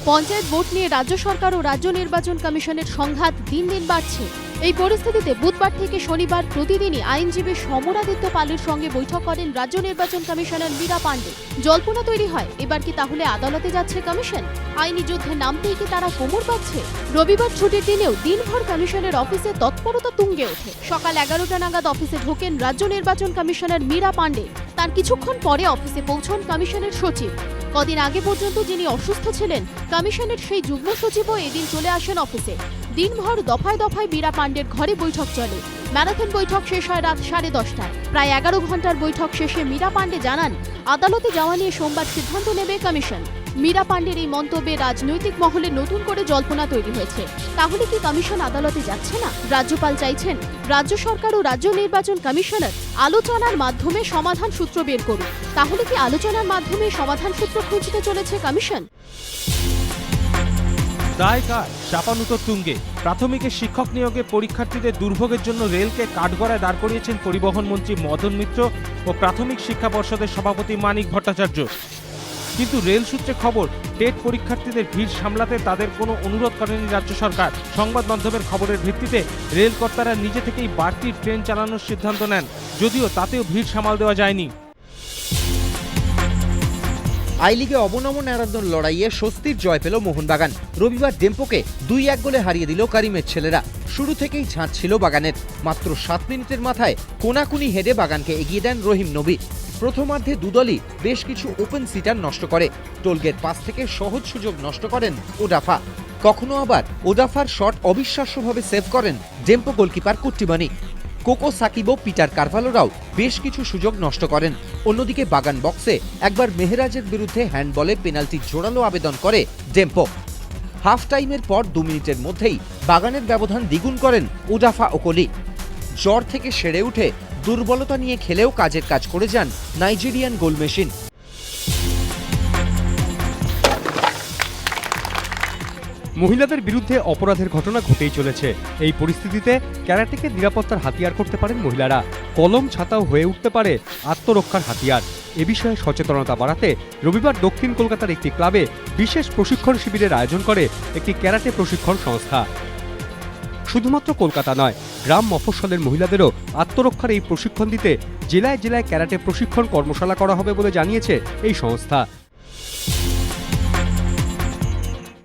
Panchayat vote নিয়ে রাজ্য সরকার ও রাজ্য নির্বাচন কমিশনের সংঘাত দিন দিন বাড়ছে। এই পরিস্থিতিতে বুধবার থেকে শনিবার প্রতিদিনই আইনজীবী সমরাদিত্য পালের সঙ্গে বৈঠক করেন রাজ্য নির্বাচন কমিশনার মীরা পাণ্ডে। জল্পনা তৈরি হয়, এবার কি তাহলে আদালতে যাচ্ছে কমিশন? আইনি যুদ্ধে নামতেই কি তারা কোমর বাঁধছে? রবিবার ছুটির দিনেও দিনভর কমিশনের অফিসে তৎপরতা তুঙ্গে ওঠে। সকাল 11টা নাগাদ অফিসে ঢোকেন রাজ্য নির্বাচন কমিশনার মীরা পাণ্ডে। তার কিছুক্ষণ পরে অফিসে পৌঁছন কমিশনের সচিব। কদিন আগে পর্যন্ত যিনি অসুস্থ ছিলেন, কমিশনের সেই যুগ্ম সচিবও এদিন চলে আসেন অফিসে। দিনভর দফায় দফায় মীরা পাণ্ডের ঘরে বৈঠক চলে। ম্যারাথন বৈঠক শেষ হয় রাত 10:30টায়। প্রায় 11 ঘন্টার বৈঠক শেষে মীরা পাণ্ডে জানান, আদালতে যাওয়া নিয়ে সোমবার সিদ্ধান্ত নেবে কমিশন। মীরা পাণ্ডের এই মন্তব্যে রাজনৈতিক মহলে নতুন করে জল্পনা তৈরি হয়েছে। তাহলে কি কমিশন আদালতে যাচ্ছে না? রাজ্যপাল চাইছেন রাজ্য সরকার ও রাজ্য নির্বাচন কমিশনার আলোচনার মাধ্যমে সমাধান সূত্র বের করুন। তাহলে কি আলোচনার মাধ্যমে সমাধান সূত্র খুঁজতে চলেছে কমিশন? দায় কার? চাপানুতোর তুঙ্গে। প্রাথমিকের শিক্ষক নিয়োগে পরীক্ষার্থীদের দুর্ভোগের জন্য রেলকে কাঠগড়ায় দাঁড় করিয়েছেন পরিবহন মন্ত্রী মদন মিত্র ও প্রাথমিক শিক্ষা পর্ষদের সভাপতি মানিক ভট্টাচার্য। কিন্তু রেল সূত্রে খবর, টেট পরীক্ষার্থীদের ভিড় সামলাতে তাদের কোনো অনুরোধ করেনি রাজ্য সরকার। সংবাদ মাধ্যমের খবরের ভিত্তিতে রেল কর্তারা নিজে থেকেই বাড়তি ট্রেন চালানোর সিদ্ধান্ত নেন, যদিও তাতেও ভিড় সামাল দেওয়া যায়নি। আই লিগে অবনমন এড়ানোর লড়াইয়ে স্বস্তির জয় পেল মোহনবাগান। রবিবার ডেম্পোকে 2-1 গোলে হারিয়ে দিল কারিমের ছেলেরা। শুরু থেকেই ঝাঁজ ছিল বাগানের। মাত্র 7 মিনিটের মাথায় কোনাকুনি হেডে বাগানকে এগিয়ে দেন রহিম নবী। প্রথমার্ধে দুদলই বেশ কিছু ওপেন সিটার নষ্ট করে। টোলগেট পাস থেকে সহজ সুযোগ নষ্ট করেন ওডাফা। কখনো আবার ওডাফার শট অবিশ্বাস্যভাবে সেভ করেন ডেম্পো গোলকিপার কুট্টিমানি। কোকো সাকিব ও পিটার কারভালোরাও বেশ কিছু সুযোগ নষ্ট করেন। অন্যদিকে বাগান বক্সে একবার মেহরাজের বিরুদ্ধে হ্যান্ডবলে পেনাল্টি জোরালো আবেদন করে ডেম্পো। হাফ টাইমের পর 2 মিনিটের মধ্যেই বাগানের ব্যবধান দ্বিগুণ করেন ওডাফা ও কোলি। জ্বর থেকে সেরে উঠে দুর্বলতা নিয়ে খেলেও কাজের কাজ করে যান নাইজেরিয়ান গোল মেশিন। মহিলাদের বিরুদ্ধে অপরাধের ঘটনা ঘটেই চলেছে। এই পরিস্থিতিতে ক্যারাটেকে নিরাপত্তার হাতিয়ার করতে পারেন মহিলারা। কলম ছাতাও হয়ে উঠতে পারে আত্মরক্ষার হাতিয়ার। এ বিষয়ে সচেতনতা বাড়াতে রবিবার দক্ষিণ কলকাতার একটি ক্লাবে বিশেষ প্রশিক্ষণ শিবিরের আয়োজন করে একটি ক্যারাটে প্রশিক্ষণ সংস্থা। শুধুমাত্র কলকাতা নয়, গ্রাম মফস্বলের মহিলাদেরও আত্মরক্ষার এই প্রশিক্ষণ দিতে জেলায় জেলায় ক্যারাটে প্রশিক্ষণ কর্মশালা করা হবে বলে জানিয়েছে এই সংস্থা।